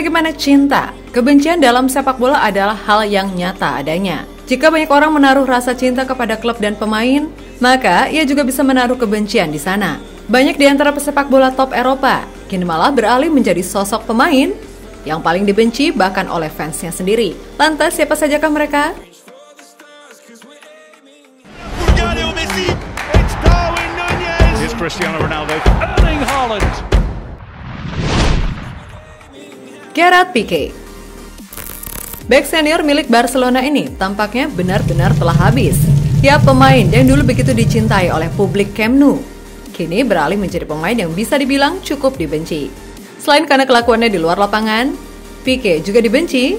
Sebagaimana cinta, kebencian dalam sepak bola adalah hal yang nyata adanya. Jika banyak orang menaruh rasa cinta kepada klub dan pemain, maka ia juga bisa menaruh kebencian di sana. Banyak di antara pesepak bola top Eropa kini malah beralih menjadi sosok pemain yang paling dibenci bahkan oleh fansnya sendiri. Lantas siapa sajakah mereka? Cristiano Ronaldo, Erling Haaland. Gerard Piqué. Bek senior milik Barcelona ini tampaknya benar-benar telah habis. Tiap pemain yang dulu begitu dicintai oleh publik Camp Nou, kini beralih menjadi pemain yang bisa dibilang cukup dibenci. Selain karena kelakuannya di luar lapangan, Piqué juga dibenci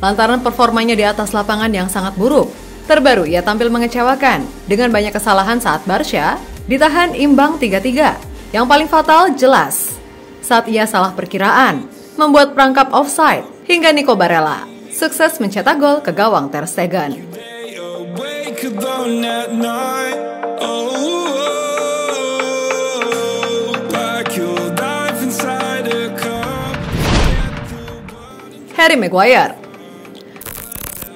lantaran performanya di atas lapangan yang sangat buruk. Terbaru ia tampil mengecewakan dengan banyak kesalahan saat Barca ditahan imbang 3-3. Yang paling fatal jelas saat ia salah perkiraan, membuat perangkap offside hingga Nico Barella sukses mencetak gol ke gawang Ter Stegen. Harry Maguire.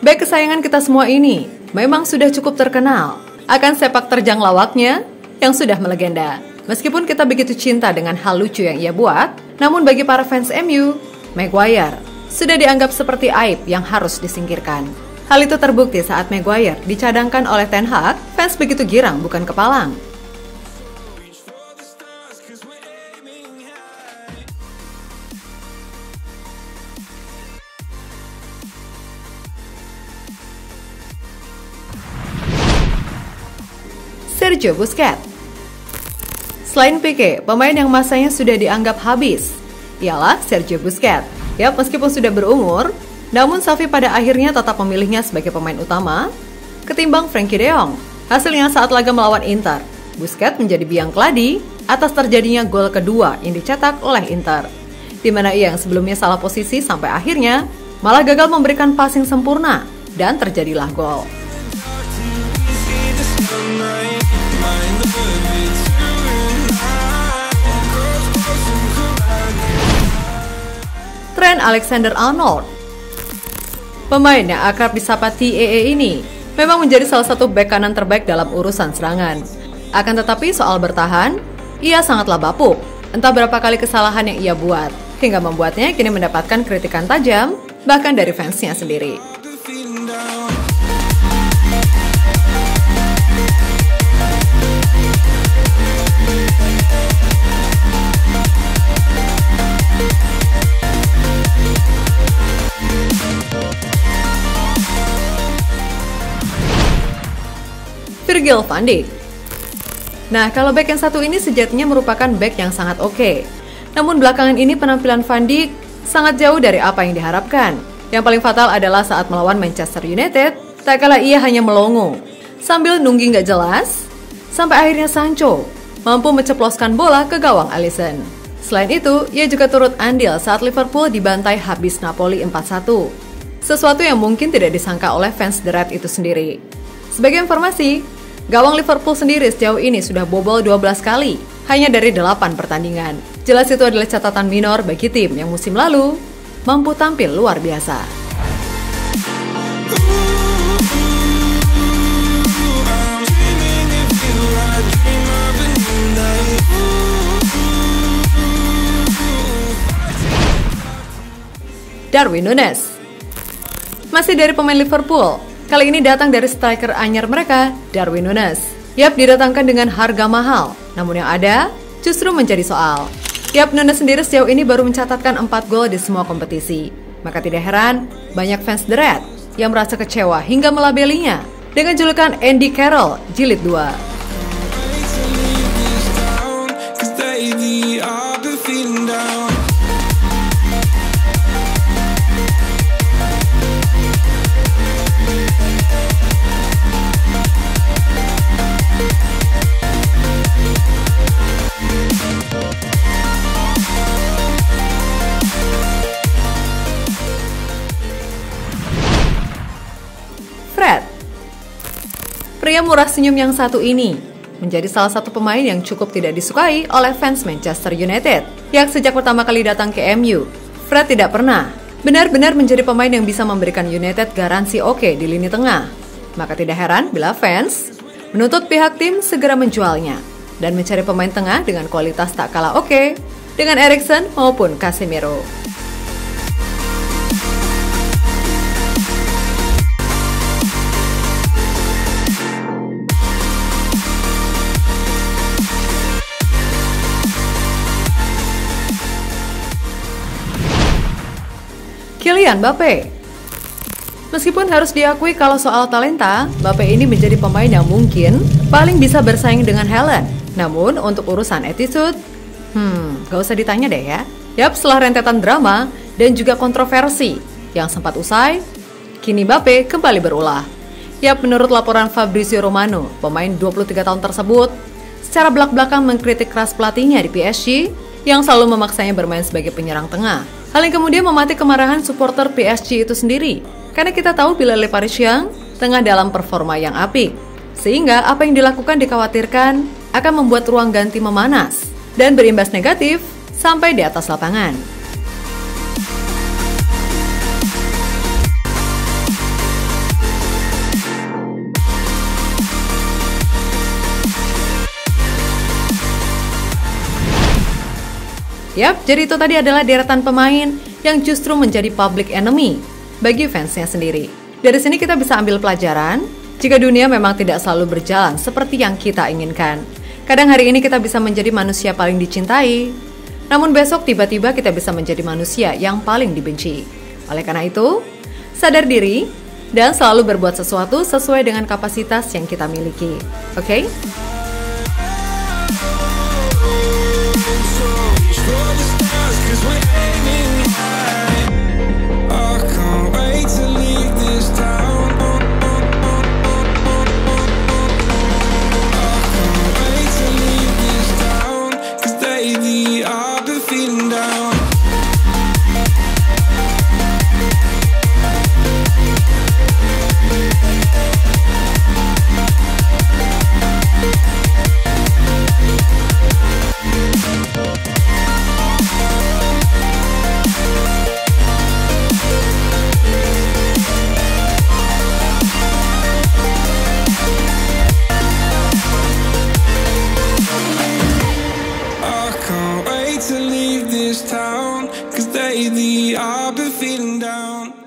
Bek kesayangan kita semua ini memang sudah cukup terkenal akan sepak terjang lawaknya yang sudah melegenda. Meskipun kita begitu cinta dengan hal lucu yang ia buat, namun bagi para fans MU, Maguire sudah dianggap seperti aib yang harus disingkirkan. Hal itu terbukti saat Maguire dicadangkan oleh Ten Hag, fans begitu girang bukan kepalang. Sergio Busquets. Selain Piqué, pemain yang masanya sudah dianggap habis ialah Sergio Busquets. Ya, meskipun sudah berumur, namun Xavi pada akhirnya tetap memilihnya sebagai pemain utama ketimbang Frenkie de Jong. Hasilnya saat laga melawan Inter, Busquets menjadi biang keladi atas terjadinya gol kedua yang dicetak oleh Inter, di mana ia yang sebelumnya salah posisi sampai akhirnya malah gagal memberikan passing sempurna dan terjadilah gol. Trent Alexander-Arnold. Pemain yang akrab disapa TAA ini memang menjadi salah satu bek kanan terbaik dalam urusan serangan. Akan tetapi soal bertahan, ia sangatlah bapuk. Entah berapa kali kesalahan yang ia buat, hingga membuatnya kini mendapatkan kritikan tajam, bahkan dari fansnya sendiri. Virgil van Dijk. Nah, kalau bek yang satu ini sejatinya merupakan bek yang sangat oke. Namun belakangan ini penampilan Van Dijk sangat jauh dari apa yang diharapkan. Yang paling fatal adalah saat melawan Manchester United, tak kalah ia hanya melongo sambil nungging gak jelas, sampai akhirnya Sancho mampu menceploskan bola ke gawang Alisson. Selain itu, ia juga turut andil saat Liverpool dibantai habis Napoli 4-1. Sesuatu yang mungkin tidak disangka oleh fans The Red itu sendiri. Sebagai informasi, gawang Liverpool sendiri sejauh ini sudah bobol 12 kali, hanya dari 8 pertandingan. Jelas itu adalah catatan minor bagi tim yang musim lalu mampu tampil luar biasa. Darwin Núñez. Masih dari pemain Liverpool, kali ini datang dari striker anyar mereka, Darwin Núñez. Yap, didatangkan dengan harga mahal, namun yang ada justru menjadi soal. Yap, Núñez sendiri sejauh ini baru mencatatkan 4 gol di semua kompetisi. Maka tidak heran, banyak fans The Red yang merasa kecewa hingga melabelinya dengan julukan Andy Carroll Jilid 2. Fred. Pria murah senyum yang satu ini menjadi salah satu pemain yang cukup tidak disukai oleh fans Manchester United. Yang sejak pertama kali datang ke MU, Fred tidak pernah benar-benar menjadi pemain yang bisa memberikan United garansi oke di lini tengah. Maka tidak heran bila fans menuntut pihak tim segera menjualnya dan mencari pemain tengah dengan kualitas tak kalah oke dengan Eriksen maupun Casemiro. Kylian Mbappe. Meskipun harus diakui kalau soal talenta, Mbappe ini menjadi pemain yang mungkin paling bisa bersaing dengan Haaland. Namun untuk urusan attitude, gak usah ditanya deh ya. Yap, setelah rentetan drama dan juga kontroversi yang sempat usai, kini Mbappe kembali berulah. Yap, menurut laporan Fabrizio Romano, pemain 23 tahun tersebut secara belak-belakan mengkritik keras pelatihnya di PSG yang selalu memaksanya bermain sebagai penyerang tengah. Hal yang kemudian mematik kemarahan supporter PSG itu sendiri. Karena kita tahu bila Le Parisien tengah dalam performa yang apik. Sehingga apa yang dilakukan dikhawatirkan akan membuat ruang ganti memanas dan berimbas negatif sampai di atas lapangan. Yap, jadi itu tadi adalah deretan pemain yang justru menjadi public enemy bagi fansnya sendiri. Dari sini kita bisa ambil pelajaran jika dunia memang tidak selalu berjalan seperti yang kita inginkan. Kadang hari ini kita bisa menjadi manusia paling dicintai, namun besok tiba-tiba kita bisa menjadi manusia yang paling dibenci. Oleh karena itu, sadar diri dan selalu berbuat sesuatu sesuai dengan kapasitas yang kita miliki. Oke? To leave this town, 'cause lately I've been feeling down.